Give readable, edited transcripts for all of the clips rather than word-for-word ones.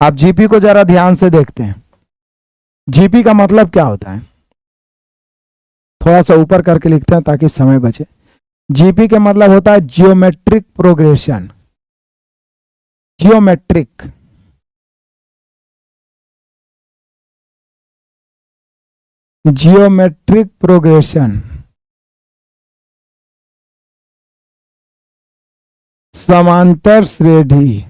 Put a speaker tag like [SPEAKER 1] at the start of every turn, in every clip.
[SPEAKER 1] आप जीपी को जरा ध्यान से देखते हैं। जीपी का मतलब क्या होता है, थोड़ा सा ऊपर करके लिखते हैं ताकि समय बचे। जीपी के मतलब होता है geometric progression. Geometric geometric progression, समांतर श्रेणी,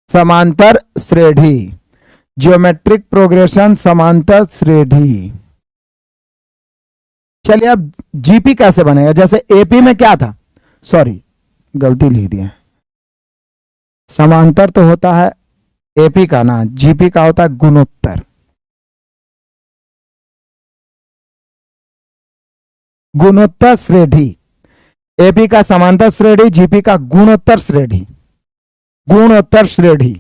[SPEAKER 1] समांतर श्रेणी, जियोमेट्रिक प्रोग्रेशन, समांतर श्रेणी। चलिए अब जीपी कैसे बनेगा, जैसे एपी में क्या था, सॉरी गलती लिख दिया, समांतर तो होता है एपी का ना, जीपी का होता है गुणोत्तर। गुणोत्तर श्रेणी, एपी का समांतर श्रेणी, जीपी का गुणोत्तर श्रेणी। गुणोत्तर श्रेणी,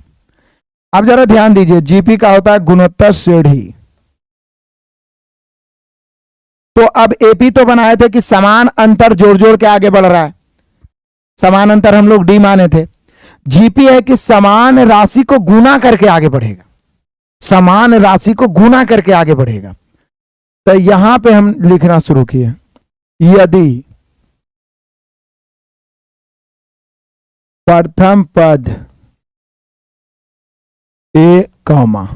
[SPEAKER 1] अब जरा ध्यान दीजिए, जीपी का होता है गुणोत्तर श्रेणी। तो अब एपी तो बनाए थे कि समान अंतर जोड़ जोड़ के आगे बढ़ रहा है, समान अंतर हम लोग डी माने थे। जीपी है कि समान राशि को गुना करके आगे बढ़ेगा, समान राशि को गुना करके आगे बढ़ेगा। तो यहां पे हम लिखना शुरू किए, यदि प्रथम पद ए कॉमा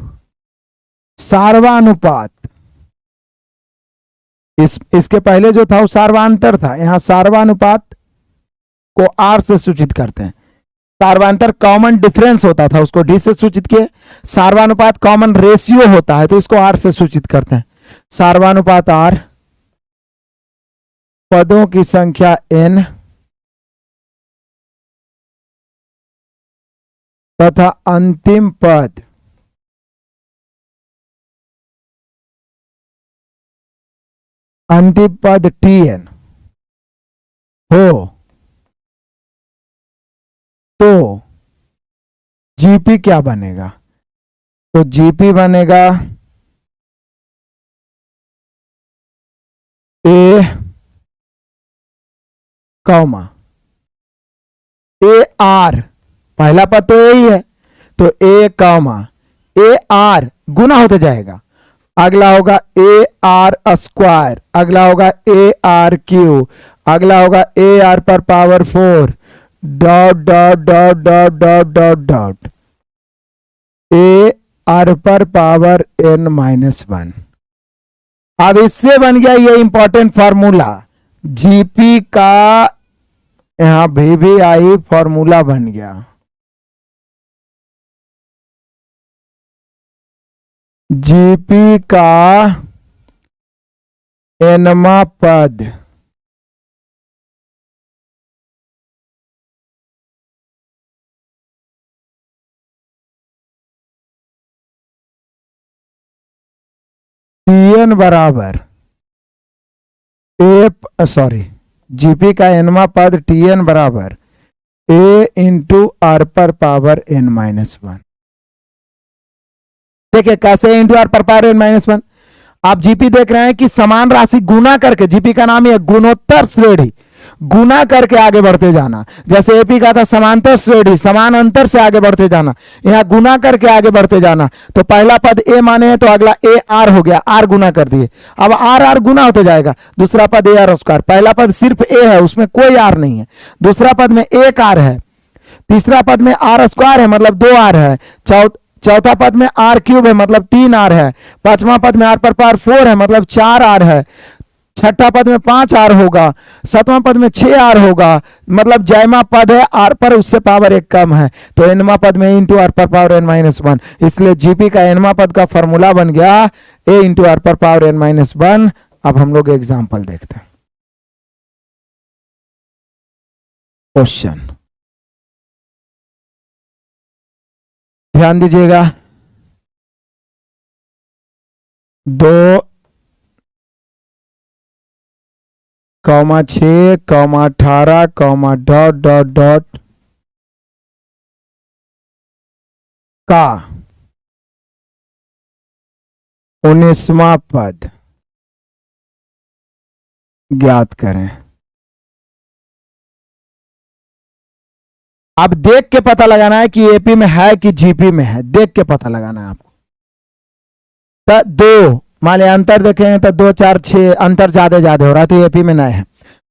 [SPEAKER 1] सार्वानुपात, इसके पहले जो था वो सार्वांतर था, यहां सार्वानुपात को आर से सूचित करते हैं। सार्वांतर कॉमन डिफरेंस होता था, उसको डी से सूचित किए। सार्वानुपात कॉमन रेशियो होता है, तो इसको आर से सूचित करते हैं। सार्वानुपात आर, पदों की संख्या एन तथा अंतिम पद टी एन हो तो जीपी क्या बनेगा, तो जीपी बनेगा ए कॉमा ए आर, पहला पद तो यही है, तो ए कॉमा ए आर गुना होते जाएगा, अगला होगा ए आर स्क्वायर, अगला होगा ए आर क्यू, अगला होगा ए आर पर power 4 dot dot dot dot dot dot dot A R पर पावर n -1। अब इससे बन गया ये इंपॉर्टेंट फॉर्मूला, जीपी का यहां भी आई फॉर्मूला बन गया। जीपी का nवां पद टीएन बराबर जीपी का nवां पद टीएन बराबर ए इंटू आर पर पावर n-1। देखिए कैसे इंटू आर पर पावर n-1, आप जीपी देख रहे हैं कि समान राशि गुना करके, जीपी का नाम है गुणोत्तर श्रेणी, गुना करके आगे बढ़ते जाना। जैसे एपी का था समांतर श्रेणी, समान अंतर से आगे बढ़ते जाना, यहां गुना करके आगे बढ़ते जाना। तो पहला पद ए माने हैं तो अगला ए आर हो गया, आर गुना कर दिए, अब आर आर गुना होते जाएगा। दूसरा पद ए आर स्क्वायर, पहला पद सिर्फ ए है, उसमें कोई आर नहीं है, दूसरा पद में एक आर है, तीसरा पद में आर स्क्वायर है मतलब 2 आर है, चौथा पद में आर क्यूब है मतलब 3 आर है, पांचवा पद में आर पर पावर 4 है मतलब 4 आर है, छठा पद में 5 आर होगा, सातवां पद में 6 आर होगा, मतलब जयमा पद है आर पर उससे पावर 1 कम है, तो एनवा पद में इंटू आर पर पावर n-1, इसलिए जीपी का एनवा पद का फॉर्मूला बन गया ए इंटू आर पर पावर n-1। अब हम लोग एग्जाम्पल देखते हैं। क्वेश्चन ध्यान दीजिएगा, 2, 6, 18, डॉट डॉट डॉट का 19वां पद ज्ञात करें। अब देख के पता लगाना है कि एपी में है कि जीपी में है, देख के पता लगाना है आपको। तो दो मान लिया अंतर देखेंगे तो 2 4 6 अंतर ज्यादा हो रहा है, तो एपी में नहीं है।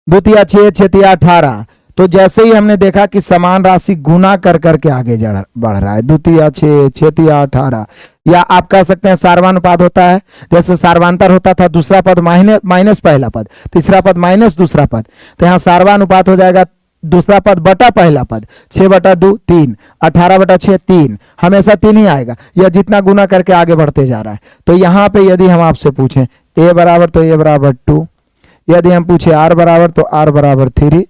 [SPEAKER 1] द्वितीय 6 6 18, तो जैसे ही हमने देखा कि समान राशि गुना कर करके आगे बढ़ रहा है, द्वितीय 6 6 18, या आप कह सकते हैं सार्वानुपात होता है, जैसे सार्वांतर होता था, दूसरा पद माइनस पहला पद, तीसरा पद माइनस दूसरा पद, तो यहाँ सार्वानुपात हो जाएगा दूसरा पद बटा पहला पद, 6/2 3, 18/6 3, हमेशा 3 ही आएगा, यह जितना गुना करके आगे बढ़ते जा रहा है। तो यहाँ पे यदि हम आपसे पूछें a बराबर तो a बराबर 2, यदि हम पूछे r बराबर तो r बराबर 3,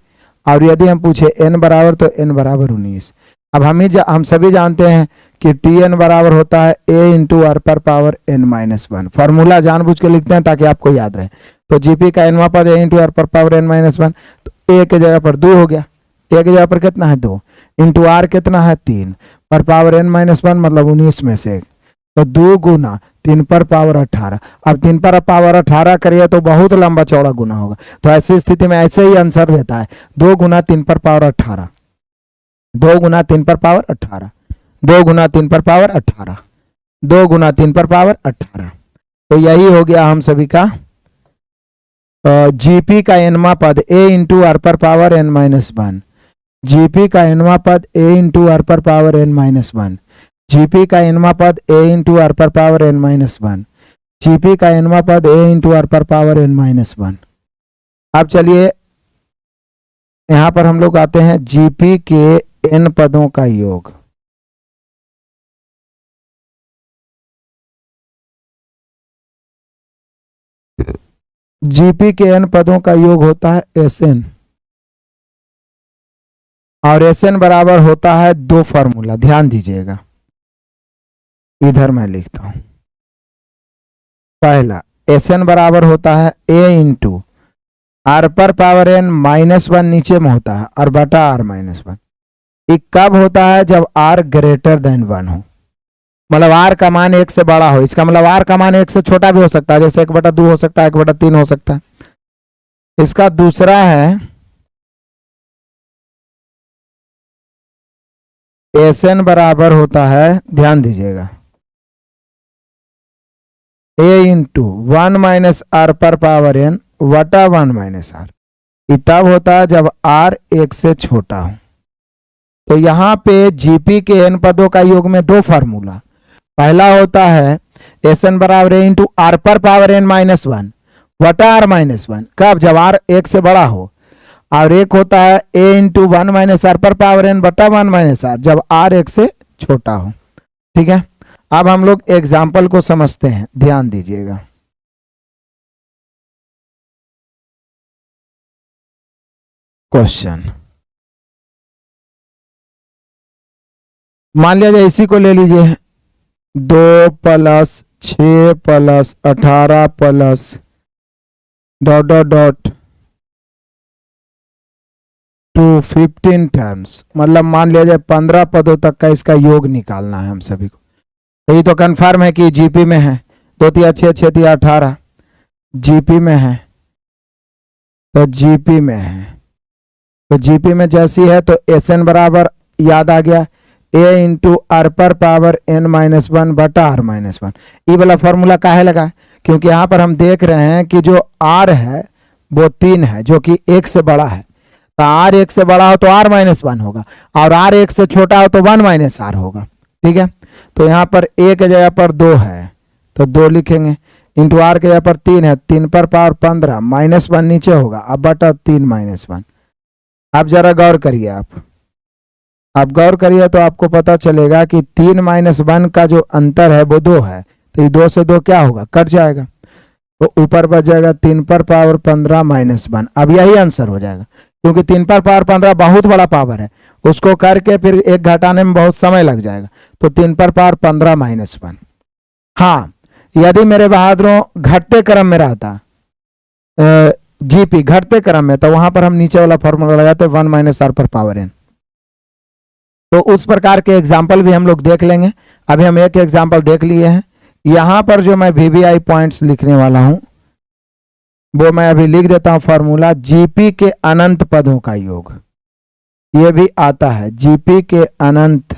[SPEAKER 1] और यदि हम पूछे n बराबर तो n बराबर 19। अब हम सभी जानते हैं कि tn बराबर होता है a इंटू r पर पावर n-1। फॉर्मूला जानबूझ के लिखते हैं ताकि आपको याद रहे। तो जीपी का nवां पद a इंटू r पर पावर n-1, तो a के जगह पर 2 हो गया, a की जगह पर कितना है 2, इंटू r कितना है 3, पर पावर n-1 मतलब 19 में से 1, तो 2 गुना 3 पर पावर 18। अब 3 पर पावर 18 करिए तो बहुत लंबा चौड़ा गुना होगा, तो ऐसी स्थिति में ऐसे ही आंसर देता है 2 गुना 3 पर पावर 18, 2 गुना 3 पर पावर 18, 2 गुना 3 पर पावर 18, 2 गुना 3 पर पावर 18। तो यही हो गया हम सभी का जीपी का nवां पद a इंटू r पर पावर n-1, जीपी का nवां पद a इंटू r पर पावर n-1, जीपी का nवां पद a इंटू r पर पावर n-1, जीपी का nवां पद a इंटू r पर पावर n-1। अब चलिए यहां पर हम लोग आते हैं जीपी के n पदों का योग। जीपी के n पदों का योग होता है Sn, और Sn बराबर होता है 2 फॉर्मूला, ध्यान दीजिएगा, इधर मैं लिखता हूं। पहला Sn बराबर होता है a इंटू r पर पावर n-1 नीचे में होता है, और बटा r-1। ये कब होता है? जब r ग्रेटर देन 1 हो, मतलब r का मान 1 से बड़ा हो। इसका मतलब r का मान 1 से छोटा भी हो सकता है, जैसे 1/2 हो सकता है, 1/3 हो सकता है। इसका दूसरा है Sn बराबर होता है, ध्यान दीजिएगा, a इंटू 1 माइनस r पर पावर n वटा 1 माइनस r। ये तब होता है जब r 1 से छोटा हो। तो यहाँ पे जीपी के n पदों का योग में 2 फार्मूला, पहला होता है Sn बराबर a इंटू r पर पावर n-1 वटा r-1, कब? जब r 1 से बड़ा हो। और एक होता है a इंटू 1 माइनस r पर पावर n बटा 1 माइनस r, जब r 1 से छोटा हो। ठीक है, अब हम लोग एग्जाम्पल को समझते हैं, ध्यान दीजिएगा। क्वेश्चन मान लिया जाए, इसी को ले लीजिए, 2 + 6 + 18 plus dot dot dot to 15 terms, मतलब मान लिया जाए 15 पदों तक का इसका योग निकालना है हम सभी को। यही तो कंफर्म है कि जीपी में है, 2 × 6 6 × 18 जीपी में है, तो जीपी में है, तो जीपी में जैसी है तो Sn बराबर याद आ गया, a इंटू r पर पावर n-1 बटा r-1। ये वाला फॉर्मूला काहे लगा? क्योंकि यहाँ पर हम देख रहे हैं कि जो r है वो 3 है, जो कि 1 से बड़ा है। तो r 1 से बड़ा हो तो r-1 होगा, और r 1 से छोटा हो तो 1 माइनस r होगा। ठीक है, तो यहाँ पर a के जगह पर 2 है तो 2 लिखेंगे, इंटू r के जगह पर 3 है, 3 पर पावर 15, -1 नीचे होगा, अब बटा 3 - 1। अब जरा गौर करिए, आप गौर करिए तो आपको पता चलेगा कि 3 - 1 का जो अंतर है वो 2 है, तो ये 2 से 2 क्या होगा? कट जाएगा, तो ऊपर बच जाएगा 3 पर पावर 15 -1। अब यही आंसर हो जाएगा, क्योंकि 3 पर पावर 15 बहुत बड़ा पावर है, उसको करके फिर 1 घटाने में बहुत समय लग जाएगा, तो 3 पर पावर 15 -1। हाँ, यदि मेरे बहादुरों घटते क्रम में रहता जीपी घटते क्रम में, तो वहां पर हम नीचे वाला फॉर्मूला लगाते 1 माइनस r पर पावर n। तो उस प्रकार के एग्जाम्पल भी हम लोग देख लेंगे। अभी हम एक एग्जाम्पल देख लिए हैं। यहां पर जो मैं VBI पॉइंट्स लिखने वाला हूं वो मैं अभी लिख देता हूं, फॉर्मूला जीपी के अनंत पदों का योग। ये भी आता है जीपी के अनंत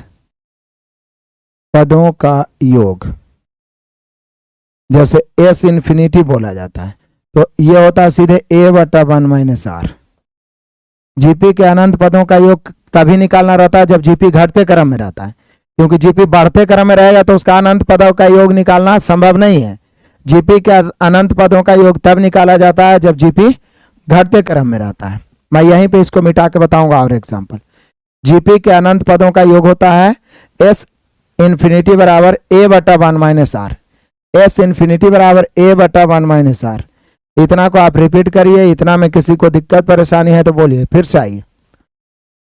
[SPEAKER 1] पदों का योग, जैसे एस इन्फिनिटी बोला जाता है, तो ये होता है सीधे a बटा 1-r। जीपी के अनंत पदों का योग तभी निकालना रहता है जब जीपी घटते क्रम में रहता है, क्योंकि जीपी बढ़ते क्रम में रहेगा तो उसका अनंत पदों का योग निकालना संभव नहीं है। जीपी के अनंत पदों का योग तब निकाला जाता है जब जीपी घटते क्रम में रहता है। मैं यहीं पे इसको मिटा के बताऊंगा और एग्जांपल। जीपी के अनंत पदों का योग होता है एस इन्फिनिटी बराबर a बटा 1-r। एस इन्फिनिटी बराबर a बटा 1-r। इतना को आप रिपीट करिए, इतना में किसी को दिक्कत परेशानी है तो बोलिए, फिर से आइए।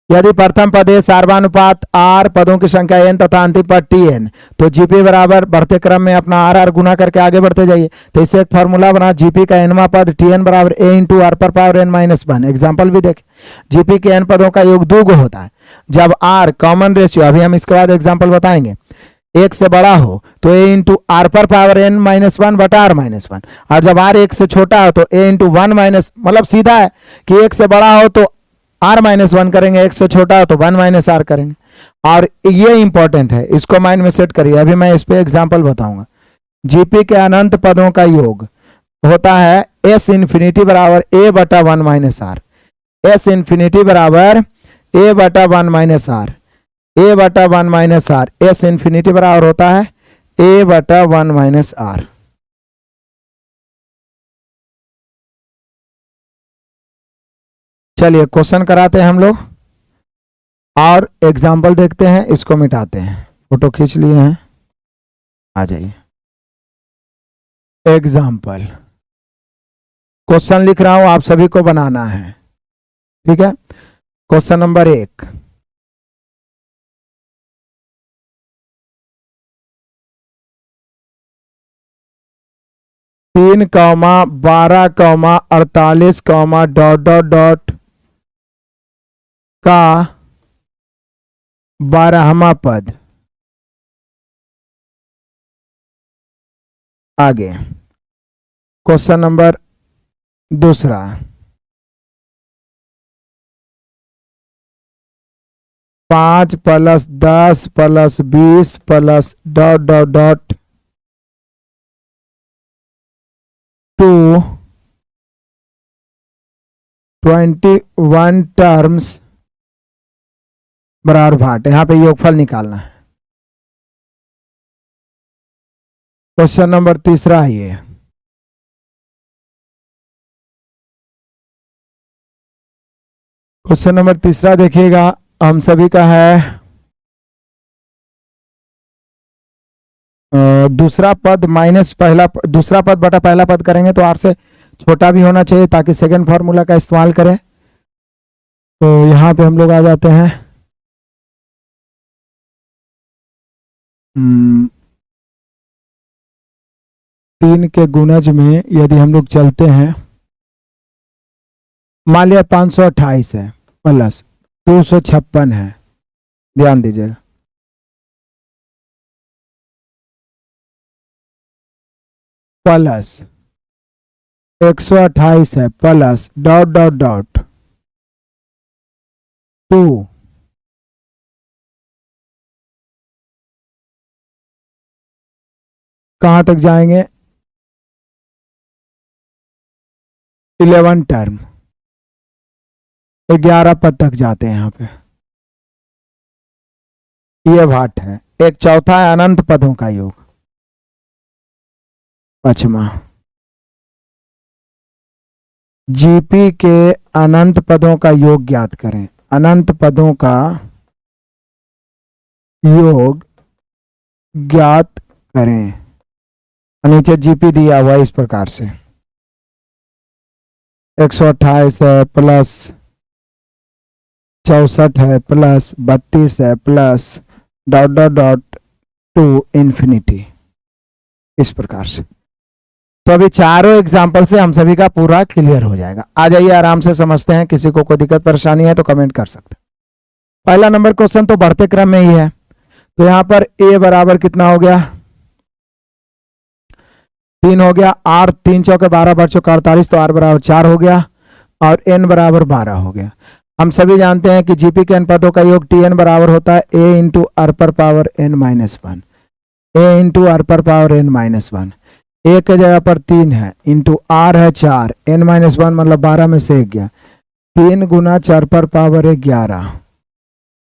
[SPEAKER 1] यदि प्रथम पद है सार्वानुपात r, पदों की संख्या n तथा अंतिम पद tn, तो जीपी बराबर बढ़ते क्रम में अपना r गुना करके आगे बढ़ते जाइए। तो इससे एक फॉर्मूला बना, जीपी का nवां पद tn बराबर a इंटू r पर पावर n-1। एग्जाम्पल भी देखें, जीपी के n पदों का योग 2 गो होता है जब r कॉमन रेशियो, अभी हम इसके बाद एग्जाम्पल बताएंगे, 1 से बड़ा हो तो a इंटू r पर पावर n-1 बटा r-1, और जब r 1 से छोटा हो तो a इंटू 1 माइनस, मतलब सीधा है कि 1 से बड़ा हो तो r-1 करेंगे, 1 से छोटा हो तो 1-r करेंगे। और ये इंपॉर्टेंट है, इसको माइंड में सेट करिए, अभी मैं इस पे एग्जांपल बताऊंगा। जीपी के अनंत पदों का योग होता है s इन्फिनिटी बराबर a बटा 1-r। s इन्फिनिटी बराबर a बटा 1-r, a बटा 1-r। s इन्फिनिटी बराबर होता है a बटा 1-r। चलिए क्वेश्चन कराते हैं हम लोग और एग्जाम्पल देखते हैं, इसको मिटाते हैं। फोटो खींच लिए हैं, आ जाइए। एग्जाम्पल क्वेश्चन लिख रहा हूं, आप सभी को बनाना है, ठीक है। क्वेश्चन नंबर 1, तीन 12,48,... का 12वां पद। आगे क्वेश्चन नंबर 2, 5 + 10 + 20 + ... 2 21 टर्म्स बराबर भाट। यहां पे योगफल निकालना है। क्वेश्चन नंबर 3 है ये, क्वेश्चन नंबर 3 देखिएगा, हम सभी का है दूसरा पद माइनस पहला, दूसरा पद बटा पहला पद करेंगे तो r से छोटा भी होना चाहिए ताकि सेकंड फॉर्मूला का इस्तेमाल करें। तो यहां पे हम लोग आ जाते हैं 3 के गुणज में यदि हम लोग चलते हैं, मान लिया 528 है प्लस 256 है, ध्यान दीजिएगा, प्लस 128 है प्लस ... 2 कहां तक जाएंगे, 11 टर्म, 11 पद तक जाते हैं यहां पे। ये भाट है। एक चौथा है अनंत पदों का योग, 5वां। जीपी के अनंत पदों का योग ज्ञात करें। अनंत पदों का योग ज्ञात करें। नीचे जीपी दिया हुआ इस प्रकार से, 128 है प्लस 64 है प्लस 32 है प्लस ... 2 इंफिनिटी, इस प्रकार से। तो अभी चारों एग्जाम्पल से हम सभी का पूरा क्लियर हो जाएगा। आ जाइए आराम से समझते हैं, किसी को कोई दिक्कत परेशानी है तो कमेंट कर सकते हैं। पहला नंबर क्वेश्चन तो बढ़ते क्रम में ही है, तो यहां पर a बराबर कितना हो गया, 3 हो गया, r 3 चौके 12 बढ़ चौके 48, तो r बराबर 4 हो गया और n बराबर 12 हो गया। हम सभी जानते हैं कि जीपी के n पदों का योग tn बराबर होता है a इंटू आर पर power n minus one, a into r पर power n minus one. A के जगह पर 3 है, इंटू आर है 4, n माइनस वन मतलब 12 में से 1 गया, 3 गुना 4 पर पावर 11,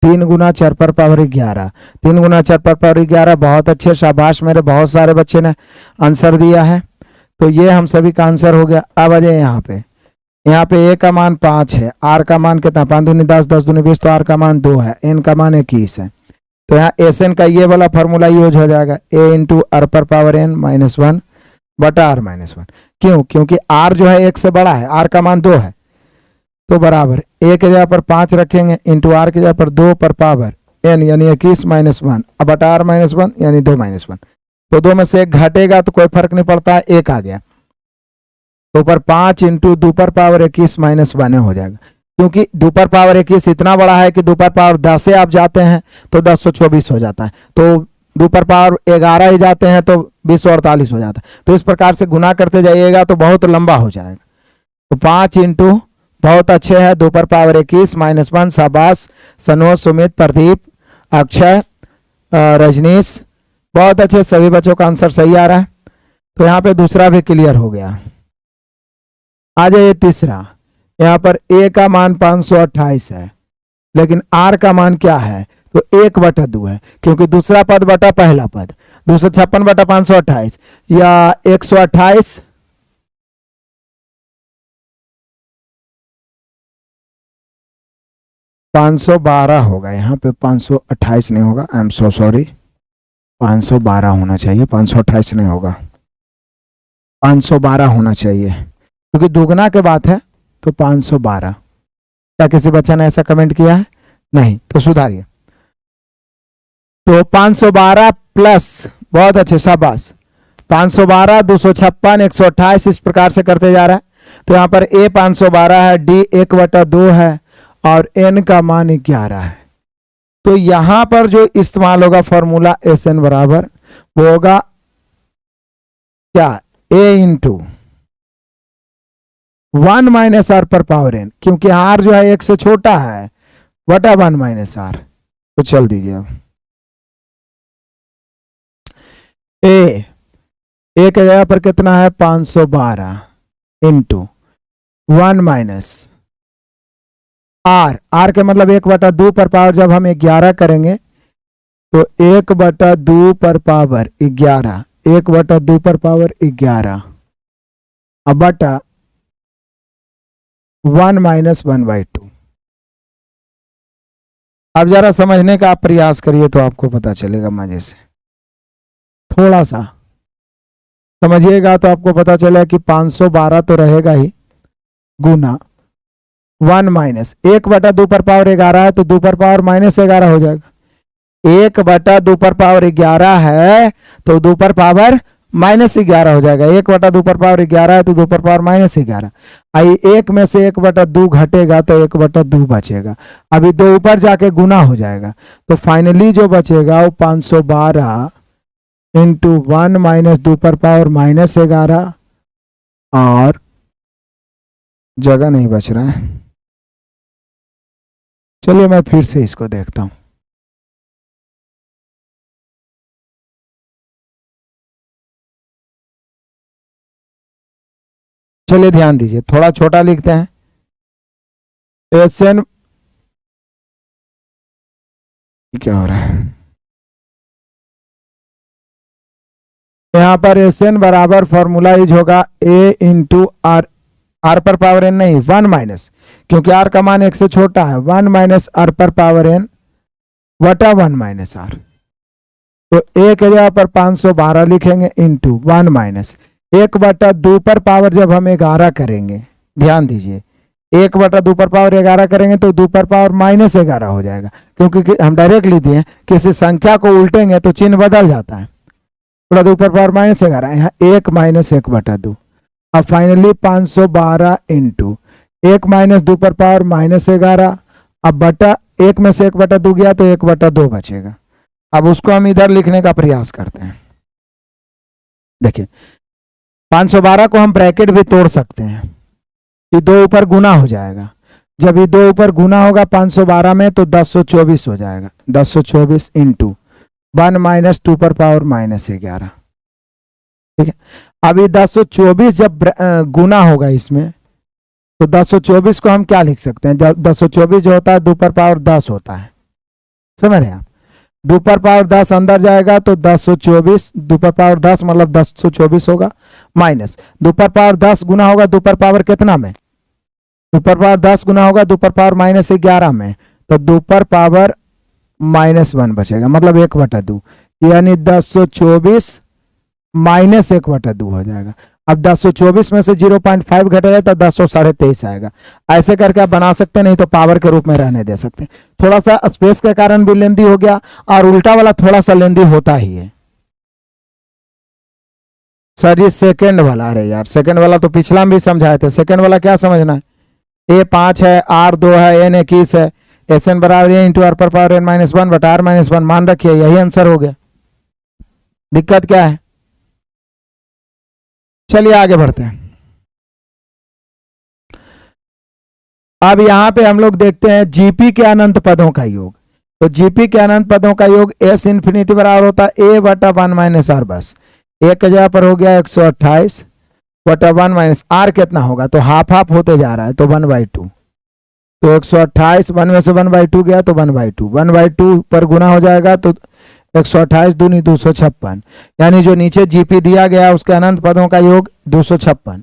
[SPEAKER 1] 3 गुना 4 पर पावर 11, 3 गुना 4 पर पावर 11। बहुत अच्छे, शाबाश, मेरे बहुत सारे बच्चे ने आंसर दिया है। तो ये हम सभी का आंसर हो गया। अब आ जाए यहाँ पे ए का मान 5 है, आर का मान कितना, 5 दूनी 10, 10 दूनी 20, तो आर का मान 2 है, एन का मान 21 है। तो यहाँ एस एन का ये वाला फॉर्मूला यूज हो जाएगा, ए इंटू आर पर पावर एन माइनस वन बटा आर माइनस वन। क्यों? क्योंकि आर जो है 1 से बड़ा है, आर का मान 2 है, तो बराबर ए के जगह पर 5 रखेंगे, इंटू आर के जगह पर 2 पर पावर एन यानी 21 माइनस वन, अब बटा आर माइनस वन यानी 2 माइनस वन। तो 2 में से 1 घटेगा तो कोई फर्क नहीं पड़ता, 1 आ गया, तो ऊपर 5 इंटू 2 पर पावर 21 माइनस वन हो जाएगा। क्योंकि 2 पर पावर 21 इतना बड़ा है कि 2 पर पावर 10 से आप जाते हैं तो 1024 हो जाता है, तो 2 पर पावर 11 ही जाते हैं तो 2048 हो जाता है। तो इस प्रकार से गुना करते जाइएगा तो बहुत लंबा हो जाएगा। तो 5 इंटू, बहुत अच्छे है, 2 पर पावर 21 माइनस वन। शाबाश सनोज, सुमित, प्रदीप, अक्षय, रजनीश, बहुत अच्छे, सभी बच्चों का आंसर सही आ रहा है। तो यहाँ पे दूसरा भी क्लियर हो गया। आ जाइए तीसरा। यहाँ पर ए का मान 528 है, लेकिन आर का मान क्या है, तो 1/2 है, क्योंकि दूसरा पद बटा पहला पद, 256 बटा 528 या 128, $512 होगा। यहाँ पे 528 नहीं होगा, आई एम सो सॉरी, 512 होना चाहिए, 528 नहीं होगा, 512 होना चाहिए, क्योंकि दुगना के बात है तो 512। क्या किसी बच्चा ने ऐसा कमेंट किया है? नहीं, तो सुधारिए। तो 512 प्लस, बहुत अच्छे, शाबाश, 512, 256, 128, इस प्रकार से करते जा रहा है। तो यहाँ पर ए 512 है, डी 1/2 है और एन का मान 11 है। तो यहां पर जो इस्तेमाल होगा फॉर्मूला एस एन बराबर वो होगा क्या, ए इंटू 1 माइनस आर पर पावर एन, क्योंकि आर जो है 1 से छोटा है, बटा 1 माइनस आर। तो चल दीजिए अब ए के जगह पर कितना है, 512 इंटू 1 माइनस आर के मतलब 1/2 पर पावर, जब हम 11 करेंगे तो 1/2 पर पावर 11, 1/2 पर पावर 11 अब बटा 1 माइनस 1/2। अब जरा समझने का आप प्रयास करिए तो आपको पता चलेगा मजे से, थोड़ा सा समझिएगा तो आपको पता चलेगा कि 512 तो रहेगा ही, गुना 1 माइनस 1/2 पर पावर 11 है, तो 2 पर पावर माइनस 11 हो जाएगा। 1/2 पर पावर 11 है तो 2 पर पावर माइनस 11 हो जाएगा। 1/2 पर पावर 11 है तो 2 पर पावर माइनस 11। आई 1 में से 1/2 घटेगा तो 1/2 बचेगा। अभी 2 ऊपर जाके गुना हो जाएगा, तो फाइनली जो बचेगा वो 512 इंटू 1 माइनस 2 पर पावर माइनस 11, और जगह नहीं बच रहा है, चलिए मैं फिर से इसको देखता हूं। चलिए ध्यान दीजिए, थोड़ा छोटा लिखते हैं, एस एन, क्या हो रहा है यहाँ पर, एस एन बराबर फॉर्मूला यूज होगा ए इंटू आर, आर पर पावर एन नहीं, 1 माइनस, क्योंकि आर का मान 1 से छोटा है, 1 माइनस आर पर पावर एन बटा 1 माइनस आर। तो ए के जगह पर 512 लिखेंगे इंटू 1 माइनस 1/2 पर पावर, जब हम 11 करेंगे, ध्यान दीजिए, 1/2 पर पावर 11 करेंगे तो 2 पर पावर माइनस 11 हो जाएगा, क्योंकि हम डायरेक्टली दिए, किसी संख्या को उल्टेंगे तो चिन्ह बदल जाता है। 2 पर पावर माइनस 11, यहाँ 1 माइनस 1/2। अब फाइनली 512 इंटू 1 माइनस 2 पर पावर माइनस 11, अब बटा 1 में से 1/2 गया तो 1/2 बचेगा। अब उसको हम इधर लिखने का प्रयास करते हैं। देखिए 512 को हम ब्रैकेट भी तोड़ सकते हैं, ये 2 ऊपर गुना हो जाएगा। जब ये दो ऊपर गुना होगा 512 में तो 1024 हो जाएगा। 1024 इंटू 1 माइनस 2 पर पावर -11। ठीक है, अभी 1024 जब गुना होगा इसमें तो 1024 को हम क्या लिख सकते हैं? 1024 जो होता है 2 पर पावर 10 होता है, समझ रहे हैं आप? 2 पर पावर 10 अंदर जाएगा तो 1024, 2 पर पावर 10 मतलब 1024 होगा, माइनस 2 पर पावर 10 गुना होगा 2 पर पावर कितना में? 2 पर पावर 10 गुना होगा 2 पर पावर -11 में, तो 2 पर पावर -1 बचेगा, मतलब 1/2, यानी 1024 माइनस 1/2 हो जाएगा। अब 1024 में से 0.5 घटेगा तो 1023 आएगा। ऐसे करके आप बना सकते हैं, नहीं तो पावर के रूप में रहने दे सकते हैं। थोड़ा सा स्पेस के कारण भी लेंदी हो गया, और उल्टा वाला थोड़ा सा लेंदी होता ही है। सर जी सेकंड वाला, अरे यार सेकंड वाला तो पिछला में भी समझाए थे। सेकंड वाला क्या समझना है? ए 5 है, आर 2 है, एन 21 है, एस एन बराबर ए इंटू आर पर पावर एन -1 बटा आर -1 मान रखिए, यही आंसर हो गया। दिक्कत क्या है? चलिए आगे बढ़ते हैं। अब यहां पे हम लोग देखते हैं जीपी के अनंत पदों का योग। तो जीपी के अनंत पदों का योग एस इन्फिनिटी बराबर होता है ए बटा 1 माइनस आर। बस एक की जगह पर हो गया 128 बटा 1 माइनस आर कितना होगा? तो हाफ हाफ होते जा रहा है, तो 1/2। तो 128 1 में से 1/2 गया तो 1/2, 1/2 पर गुना हो जाएगा तो 128 दूनी 256, यानी जो नीचे जीपी दिया गया उसके अनंत पदों का योग 256,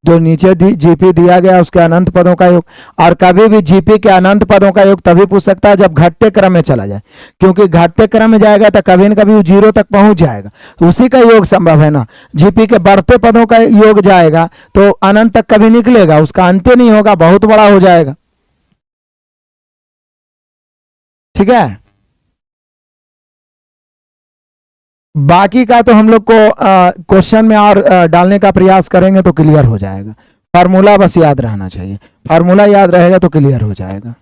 [SPEAKER 1] जो नीचे जीपी दिया गया उसके अनंत पदों का योग। और कभी भी जीपी के अनंत पदों का योग तभी पूछ सकता है जब घटते क्रम में चला जाए, क्योंकि घटते क्रम में जाएगा तो कभी न कभी वो 0 तक पहुंच जाएगा, उसी का योग संभव है ना। जीपी के बढ़ते पदों का योग जाएगा तो अनंत तक कभी निकलेगा, उसका अंत्य नहीं होगा, बहुत बड़ा हो जाएगा। ठीक है, बाकी का तो हम लोग को क्वेश्चन में और डालने का प्रयास करेंगे तो क्लियर हो जाएगा। फार्मूला बस याद रहना चाहिए, फार्मूला याद रहेगा तो क्लियर हो जाएगा।